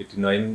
89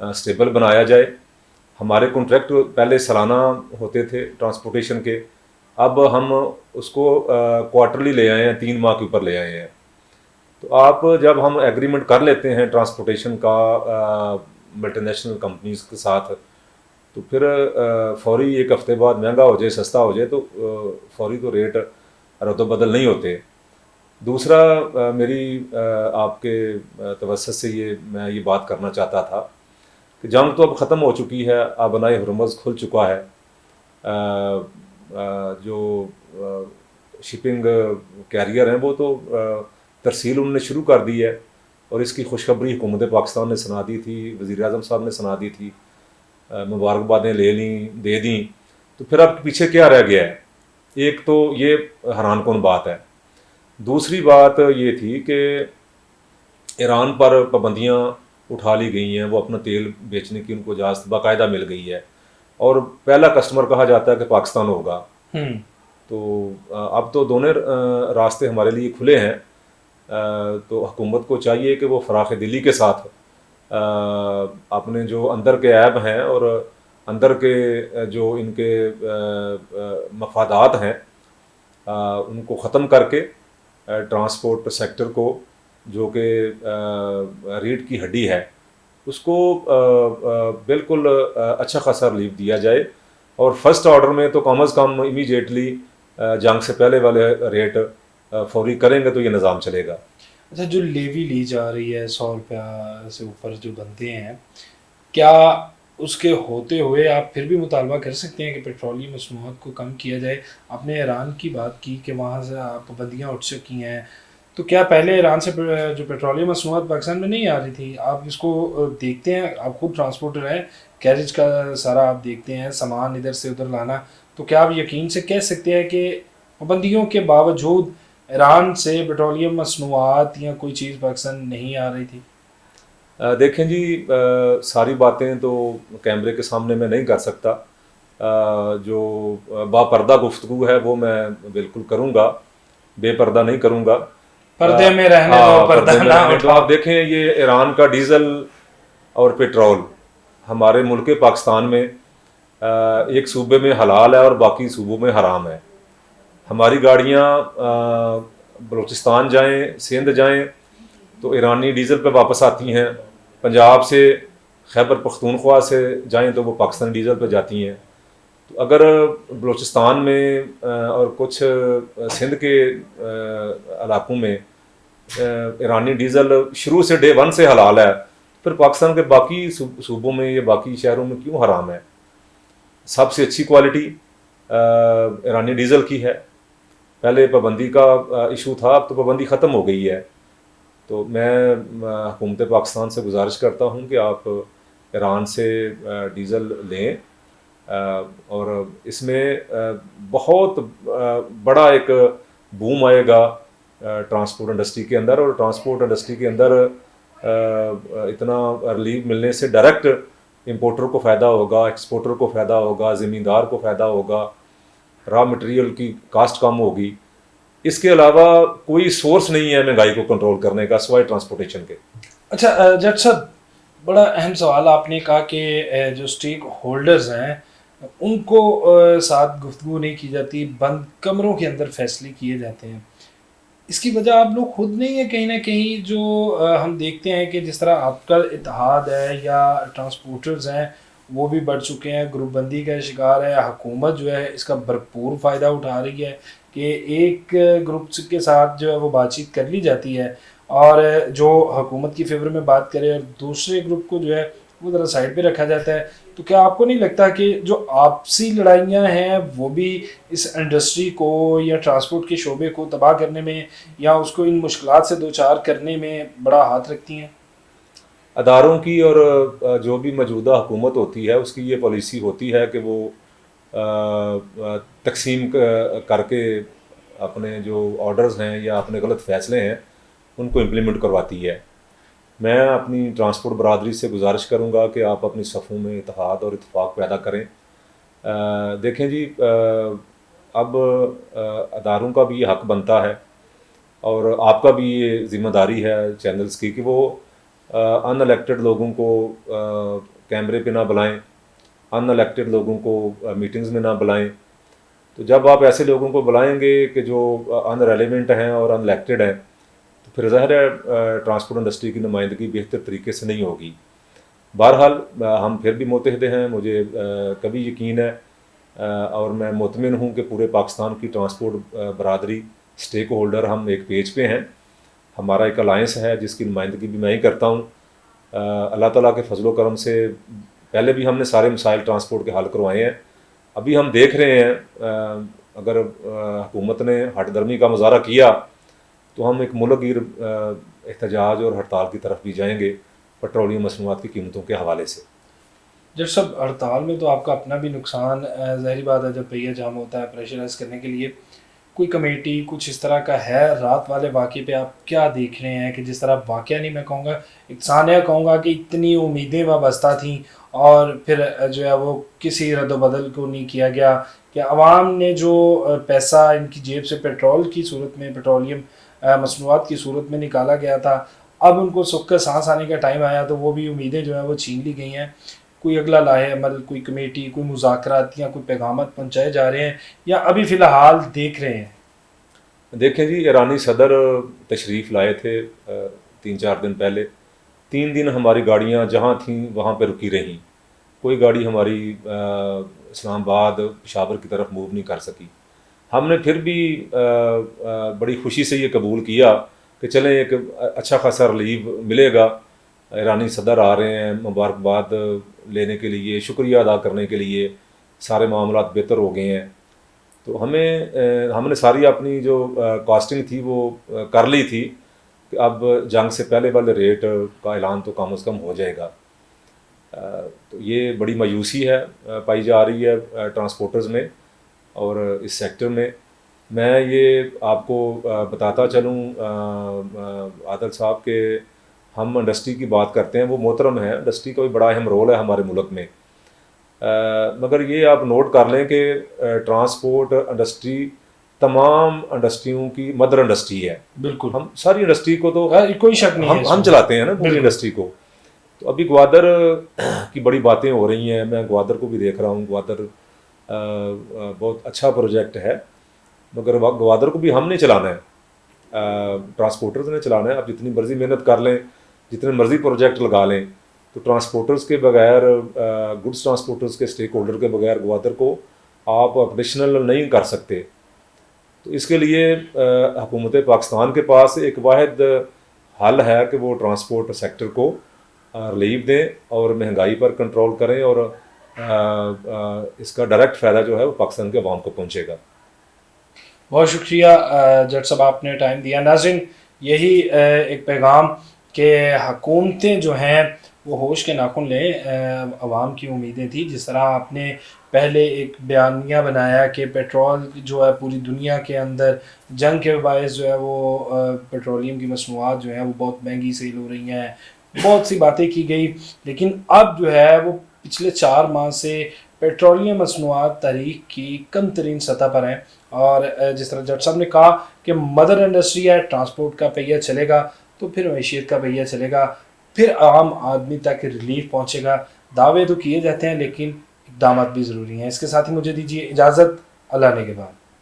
stable بنایا جائے. ہمارے کانٹریکٹ پہلے سالانہ ہوتے تھے ٹرانسپورٹیشن کے، اب ہم اس کو کوارٹرلی لے آئے ہیں، 3 ماہ کے اوپر لے آئے ہیں. تو آپ جب ہم ایگریمنٹ کر لیتے ہیں ٹرانسپورٹیشن کا ملٹی نیشنل کمپنیز کے ساتھ، تو پھر فوری 1 ہفتے بعد مہنگا ہو جائے سستا ہو جائے تو فوری تو ریٹ رد و بدل نہیں ہوتے. دوسرا میری آپ کے توسط سے میں یہ بات کرنا چاہتا تھا کہ جنگ تو اب ختم ہو چکی ہے، آبنائے ہرمز کھل چکا ہے. جو شپنگ کیریئر ہیں وہ تو ترسیل انہوں نے شروع کر دی ہے، اور اس کی خوشخبری حکومت پاکستان نے سنا دی تھی، وزیر اعظم صاحب نے سنا دی تھی، مبارکبادیں لے لیں، دے دیں. تو پھر اب پیچھے کیا رہ گیا ہے؟ ایک تو یہ حیران کن بات ہے. دوسری بات یہ تھی کہ ایران پر پابندیاں اٹھا لی گئی ہیں، وہ اپنا تیل بیچنے کی ان کو اجازت باقاعدہ مل گئی ہے، اور پہلا کسٹمر کہا جاتا ہے کہ پاکستان ہوگا. تو اب تو دونوں راستے ہمارے لیے کھلے ہیں. تو حکومت کو چاہیے کہ وہ فراخ دلی کے ساتھ اپنے جو اندر کے عیب ہیں اور اندر کے جو ان کے مفادات ہیں ان کو ختم کر کے ٹرانسپورٹ سیکٹر کو، جو کہ ریڑھ کی ہڈی ہے، اس کو بالکل اچھا خاصا ریلیف دیا جائے. اور فرسٹ آرڈر میں تو کم از کم امیجیٹلی جنگ سے پہلے والے ریٹ فوری کریں گے تو یہ نظام چلے گا. اچھا، جو لیوی لی جا رہی ہے 100 روپیہ سے اوپر جو بنتے ہیں، کیا اس کے ہوتے ہوئے آپ پھر بھی مطالبہ کر سکتے ہیں کہ پیٹرولیم مصنوعات کو کم کیا جائے؟ آپ نے ایران کی بات کی کہ وہاں سے پابندیاں اٹھ چکی ہیں، تو کیا پہلے ایران سے جو پیٹرولیم مصنوعات پاکستان میں نہیں آ رہی تھی؟ آپ اس کو دیکھتے ہیں، آپ خود ٹرانسپورٹر ہیں، کیریج کا سارا آپ دیکھتے ہیں، سامان ادھر سے ادھر لانا، تو کیا آپ یقین سے کہہ سکتے ہیں کہ پابندیوں کے باوجود ایران سے پیٹرولیم مصنوعات یا کوئی چیز پاکستان نہیں آ رہی تھی؟ دیکھیں جی، ساری باتیں تو کیمرے کے سامنے میں نہیں کر سکتا. جو باپردہ گفتگو ہے وہ میں بالکل کروں گا، بے پردہ نہیں کروں گا. پردے میں رہنے دو، پردہ نہ تو آپ دیکھیں یہ ایران کا ڈیزل اور پیٹرول ہمارے ملک پاکستان میں ایک صوبے میں حلال ہے اور باقی صوبوں میں حرام ہے. ہماری گاڑیاں بلوچستان جائیں، سندھ جائیں تو ایرانی ڈیزل پہ واپس آتی ہیں، پنجاب سے خیبر پختونخوا سے جائیں تو وہ پاکستانی ڈیزل پہ جاتی ہیں. تو اگر بلوچستان میں اور کچھ سندھ کے علاقوں میں ایرانی ڈیزل شروع سے ڈے 1 سے حلال ہے، پھر پاکستان کے باقی صوبوں میں یا باقی شہروں میں کیوں حرام ہے؟ سب سے اچھی کوالٹی ایرانی ڈیزل کی ہے. پہلے پابندی کا ایشو تھا، اب تو پابندی ختم ہو گئی ہے. تو میں حکومت پاکستان سے گزارش کرتا ہوں کہ آپ ایران سے ڈیزل لیں، اور اس میں بہت بڑا ایک بوم آئے گا ٹرانسپورٹ انڈسٹری کے اندر. اور ٹرانسپورٹ انڈسٹری کے اندر اتنا ریلیف ملنے سے ڈائریکٹ امپورٹر کو فائدہ ہوگا، ایکسپورٹر کو فائدہ ہوگا، زمیندار کو فائدہ ہوگا، را مٹیریل کی کاسٹ کم ہوگی. اس کے علاوہ کوئی سورس نہیں ہے مہنگائی کو کنٹرول کرنے کا سوائے ٹرانسپورٹیشن کے. اچھا جج صاحب، بڑا اہم سوال آپ نے کہا کہ جو اسٹیک ہولڈرز ہیں ان کو ساتھ گفتگو نہیں کی جاتی، بند کمروں کے اندر فیصلے کیے جاتے ہیں. اس کی وجہ آپ لوگ خود نہیں ہیں کہیں نہ کہیں؟ جو ہم دیکھتے ہیں کہ جس طرح آپ کا اتحاد ہے یا ٹرانسپورٹرز ہیں وہ بھی بڑھ چکے ہیں، گروپ بندی کا شکار ہے. حکومت جو ہے اس کا بھرپور فائدہ اٹھا رہی ہے کہ ایک گروپ کے ساتھ جو ہے وہ بات چیت کر لی جاتی ہے، اور جو حکومت کی فیور میں بات کرے اور دوسرے گروپ کو جو ہے وہ ذرا سائڈ پہ رکھا جاتا ہے. تو کیا آپ کو نہیں لگتا کہ جو آپسی لڑائیاں ہیں وہ بھی اس انڈسٹری کو یا ٹرانسپورٹ کے شعبے کو تباہ کرنے میں یا اس کو ان مشکلات سے دوچار کرنے میں بڑا ہاتھ رکھتی ہیں؟ اداروں کی اور جو بھی موجودہ حکومت ہوتی ہے اس کی یہ پالیسی ہوتی ہے کہ وہ تقسیم کر کے اپنے جو آرڈرز ہیں یا اپنے غلط فیصلے ہیں ان کو امپلیمنٹ کرواتی ہے. میں اپنی ٹرانسپورٹ برادری سے گزارش کروں گا کہ آپ اپنی صفوں میں اتحاد اور اتفاق پیدا کریں. دیکھیں جی، اب اداروں کا بھی یہ حق بنتا ہے اور آپ کا بھی یہ ذمہ داری ہے چینلز کی کہ وہ ان الیکٹڈ لوگوں کو کیمرے پہ نہ بلائیں، ان الیکٹڈ لوگوں کو میٹنگز میں نہ بلائیں. تو جب آپ ایسے لوگوں کو بلائیں گے کہ جو ان ریلیونٹ ہیں اور ان الیکٹڈ ہیں تو پھر ظاہر ہے ٹرانسپورٹ انڈسٹری کی نمائندگی بہتر طریقے سے نہیں ہوگی. بہرحال ہم پھر بھی متحد ہیں. مجھے کبھی یقین ہے اور میں مطمئن ہوں کہ پورے پاکستان کی ٹرانسپورٹ برادری اسٹیک ہولڈر ہم ایک پیج پہ ہیں. ہمارا ایک الائنس ہے جس کی نمائندگی بھی میں ہی کرتا ہوں. اللہ تعالیٰ کے فضل و کرم سے پہلے بھی ہم نے سارے مسائل ٹرانسپورٹ کے حل کروائے ہیں. ابھی ہم دیکھ رہے ہیں اگر حکومت نے ہٹ درمی کا مظاہرہ کیا تو ہم ایک ملک گیر احتجاج اور ہڑتال کی طرف بھی جائیں گے پیٹرولیم مصنوعات کی قیمتوں کے حوالے سے. جب سب ہڑتال میں تو آپ کا اپنا بھی نقصان، ظاہری بات ہے جب پہیہ جام ہوتا ہے پریشرائز کرنے کے لیے کوئی کمیٹی کچھ اس طرح کا ہے. رات والے واقعے پہ آپ کیا دیکھ رہے ہیں کہ جس طرح واقعہ نہیں میں کہوں گا ایک ثانیہ کہوں گا کہ اتنی امیدیں وابستہ تھیں اور پھر جو ہے وہ کسی رد و بدل کو نہیں کیا گیا کہ عوام نے جو پیسہ ان کی جیب سے پیٹرول کی صورت میں، پیٹرولیم مصنوعات کی صورت میں نکالا گیا تھا، اب ان کو سکھ کا سانس آنے کا ٹائم آیا تو وہ بھی امیدیں جو ہیں وہ چھین لی گئی ہیں. کوئی اگلا لاہے عمل، کوئی کمیٹی، کوئی مذاکرات یا کوئی پیغامات پہنچائے جا رہے ہیں یا ابھی فی الحال دیکھ رہے ہیں؟ دیکھیں جی، ایرانی صدر تشریف لائے تھے 3-4 دن پہلے. 3 دن ہماری گاڑیاں جہاں تھیں وہاں پہ رکی رہیں. کوئی گاڑی ہماری اسلام آباد پشاور کی طرف موو نہیں کر سکی. ہم نے پھر بھی بڑی خوشی سے یہ قبول کیا کہ چلیں ایک اچھا خاصا ریلیف ملے گا. ایرانی صدر آ رہے ہیں مبارکباد لینے کے لیے، شکریہ ادا کرنے کے لیے، سارے معاملات بہتر ہو گئے ہیں. تو ہم نے ساری اپنی جو کاسٹنگ تھی وہ کر لی تھی کہ اب جنگ سے پہلے والے ریٹ کا اعلان تو کم از کم ہو جائے گا. تو یہ بڑی مایوسی ہے پائی جا رہی ہے ٹرانسپورٹرز میں اور اس سیکٹر میں. میں یہ آپ کو بتاتا چلوں عادل صاحب کہ ہم انڈسٹری کی بات کرتے ہیں، وہ محترم ہے، انڈسٹری کا بھی بڑا اہم رول ہے ہمارے ملک میں. مگر یہ آپ نوٹ کر لیں کہ ٹرانسپورٹ انڈسٹری تمام انڈسٹریوں کی مدر انڈسٹری ہے. بالکل، ہم ساری انڈسٹری کو تو کوئی شک نہیں ہے، ہم چلاتے ہیں نا پوری انڈسٹری کو. تو ابھی گوادر کی بڑی باتیں ہو رہی ہیں، میں گوادر کو بھی دیکھ رہا ہوں. گوادر بہت اچھا پروجیکٹ ہے مگر گوادر کو بھی ہم نے چلانا ہے، ٹرانسپورٹرز نے چلانا ہے. اب جتنی مرضی محنت کر لیں، جتنے مرضی پروجیکٹ لگا لیں، تو ٹرانسپورٹرز کے بغیر، گڈس ٹرانسپورٹرز کے اسٹیک ہولڈر کے بغیر گوادر کو آپ آپریشنل نہیں کر سکتے. تو اس کے لیے حکومت پاکستان کے پاس ایک واحد حل ہے کہ وہ ٹرانسپورٹ سیکٹر کو ریلیف دیں اور مہنگائی پر کنٹرول کریں اور اس کا ڈائریکٹ فائدہ جو ہے وہ پاکستان کے عوام کو پہنچے گا. بہت شکریہ جٹ صاحب، آپ نے ٹائم دیا. ناظرین، یہی ایک پیغام کہ حکومتیں جو ہیں وہ ہوش کے ناخن لیں. عوام کی امیدیں تھیں، جس طرح آپ نے پہلے ایک بیانیہ بنایا کہ پیٹرول جو ہے پوری دنیا کے اندر جنگ کے باعث جو ہے وہ پیٹرولیم کی مصنوعات جو ہیں وہ بہت مہنگی سیل ہو رہی ہیں، بہت سی باتیں کی گئی. لیکن اب جو ہے وہ پچھلے 4 ماہ سے پیٹرولیم مصنوعات تاریخ کی کم ترین سطح پر ہیں. اور جس طرح جٹ صاحب نے کہا کہ مدر انڈسٹری ہے، ٹرانسپورٹ کا پہیہ چلے گا تو پھر معیشت کا پہیہ چلے گا، پھر عام آدمی تک ریلیف پہنچے گا. دعوے تو کیے جاتے ہیں لیکن اقدامات بھی ضروری ہیں. اس کے ساتھ ہی مجھے دیجیے اجازت. اللہ نے کے بعد.